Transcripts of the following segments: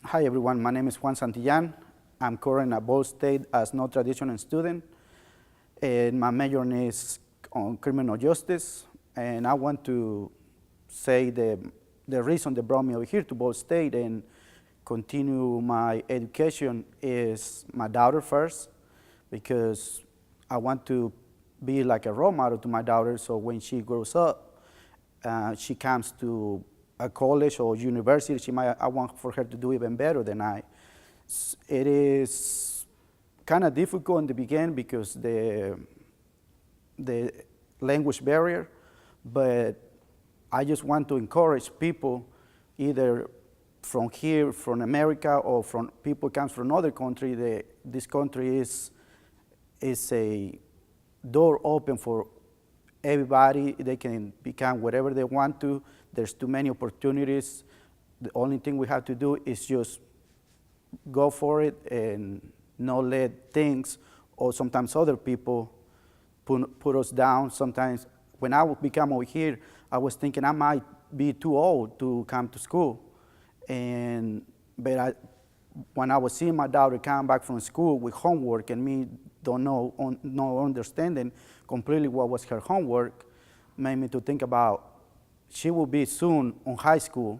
Hi everyone, my name is Juan Santillan. I'm currently at Ball State as non-traditional student, and my major is on criminal justice. And I want to say the reason that brought me over here to Ball State and continue my education is my daughter first, because I want to be like a role model to my daughter, so when she grows up, she comes to a college or university, I want for her to do even better than I. It is kind of difficult in the beginning because the language barrier, but I just want to encourage people, either from here, from America, or from people comes from another country, that this country is a door open for everybody. They can become whatever they want to. There's too many opportunities. The only thing we have to do is just go for it and not let things or sometimes other people put us down. Sometimes when I become over here, I was thinking I might be too old to come to school. But when I was seeing my daughter come back from school with homework and me don't know, no understanding completely what was her homework, made me to think about she will be soon on high school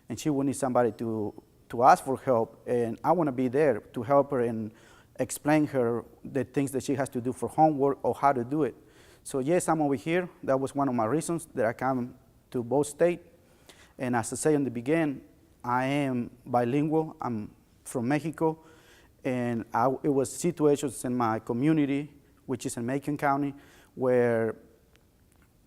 and she will need somebody to ask for help, and I want to be there to help her and explain her the things that she has to do for homework or how to do it. So yes, I'm over here. That was one of my reasons that I come to Ball State. And as I say in the beginning, I am bilingual. I'm from Mexico, and it was situations in my community, which is in Macon County, where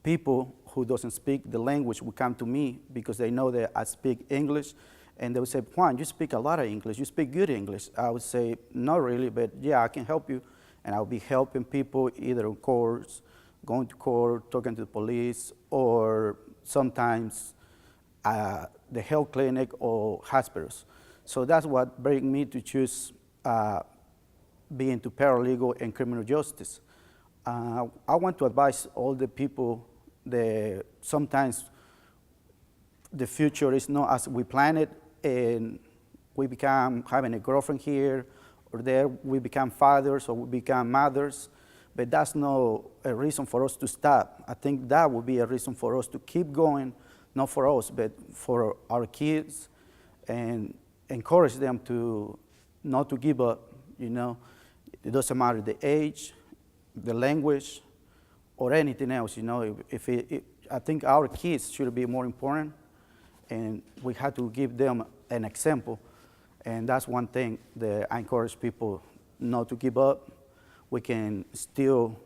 people who doesn't speak the language would come to me because they know that I speak English, and they would say, Juan, you speak a lot of English, you speak good English. I would say, not really, but yeah, I can help you. And I'll be helping people either on courts, going to court, talking to the police, or sometimes the health clinic or hospitals. So that's what brought me to choose being into paralegal and criminal justice. I want to advise all the people that sometimes the future is not as we plan it, and we become having a girlfriend here or there, we become fathers or we become mothers, but that's not a reason for us to stop. I think that would be a reason for us to keep going, not for us, but for our kids, and encourage them to not to give up. You know, it doesn't matter the age, the language, or anything else. You know, I think our kids should be more important, and we have to give them an example. And that's one thing that I encourage people not to give up. We can still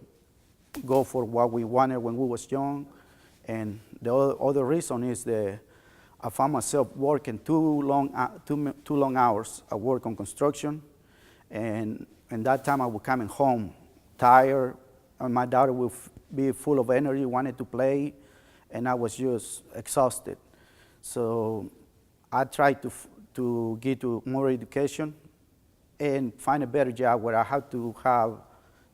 go for what we wanted when we was young. And the other reason is that I found myself working too long hours. I work on construction, and that time I was coming home tired, and my daughter would be full of energy, wanted to play, and I was just exhausted. So I tried to get to more education and find a better job where I have to have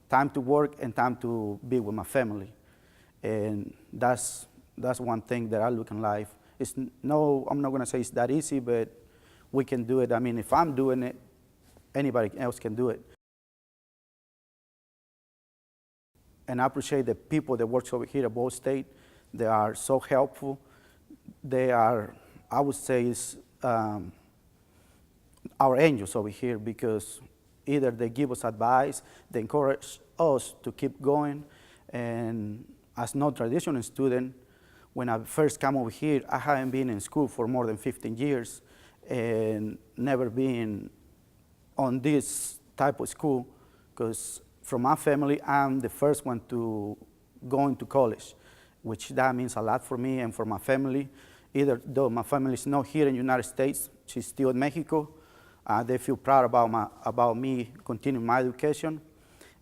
time to work and time to be with my family. And that's one thing that I look in life. I'm not going to say it's that easy, but we can do it. I mean, if I'm doing it, anybody else can do it. And I appreciate the people that work over here at Ball State. They are so helpful. They are, I would say, our angels over here, because either they give us advice, they encourage us to keep going. And as non-traditional student, when I first came over here, I haven't been in school for more than 15 years and never been on this type of school, because from my family, I'm the first one to go into college, which that means a lot for me and for my family. Either though my family is not here in the United States, she's still in Mexico. They feel proud about me continuing my education.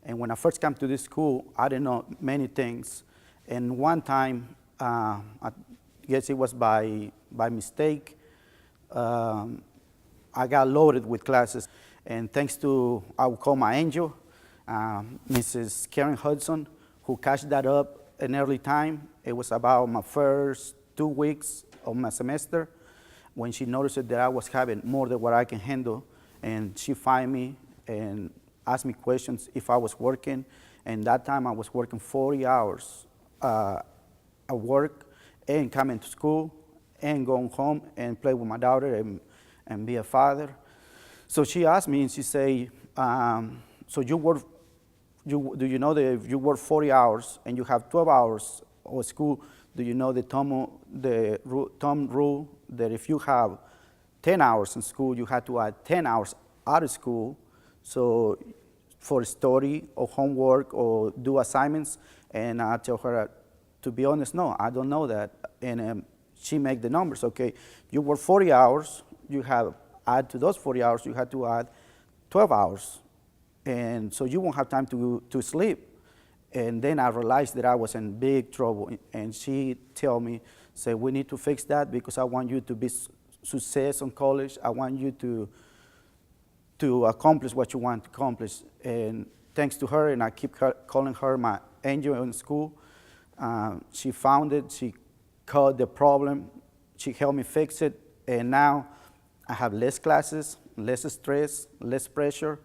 And when I first came to this school, I didn't know many things. And one time, I guess it was by mistake, I got loaded with classes. And thanks to, I would call my angel, Mrs. Karen Hudson, who catched that up in early time. It was about my first 2 weeks of my semester. when she noticed that I was having more than what I can handle, and she find me and asked me questions if I was working. And that time I was working 40 hours at work and coming to school and going home and play with my daughter and be a father. So she asked me and she say, so do you know that if you work 40 hours and you have 12 hours of school, do you know the thumb rule that if you have 10 hours in school, you have to add 10 hours out of school, so for study or homework or do assignments? And I tell her, to be honest, no, I don't know that. And she make the numbers. Okay, you work 40 hours, you have add to those 40 hours, you have to add 12 hours. And so you won't have time to sleep. And then I realized that I was in big trouble. And she tell me, say, we need to fix that because I want you to be success in college. I want you to accomplish what you want to accomplish. And thanks to her, and I keep calling her my angel in school, she found it, she caught the problem, she helped me fix it, and now I have less classes, less stress, less pressure,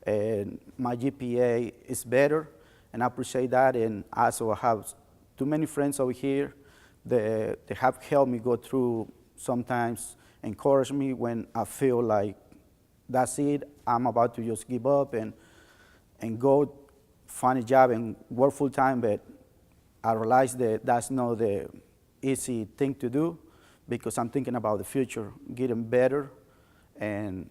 and my GPA is better, and I appreciate that. And also I have too many friends over here that they have helped me go through, sometimes encourage me when I feel like that's it, I'm about to just give up and go find a job and work full time. But I realize that that's not the easy thing to do because I'm thinking about the future, getting better. And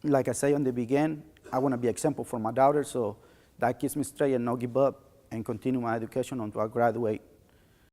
like I say in the beginning, I want to be example for my daughter, so that keeps me straight and not give up and continue my education until I graduate.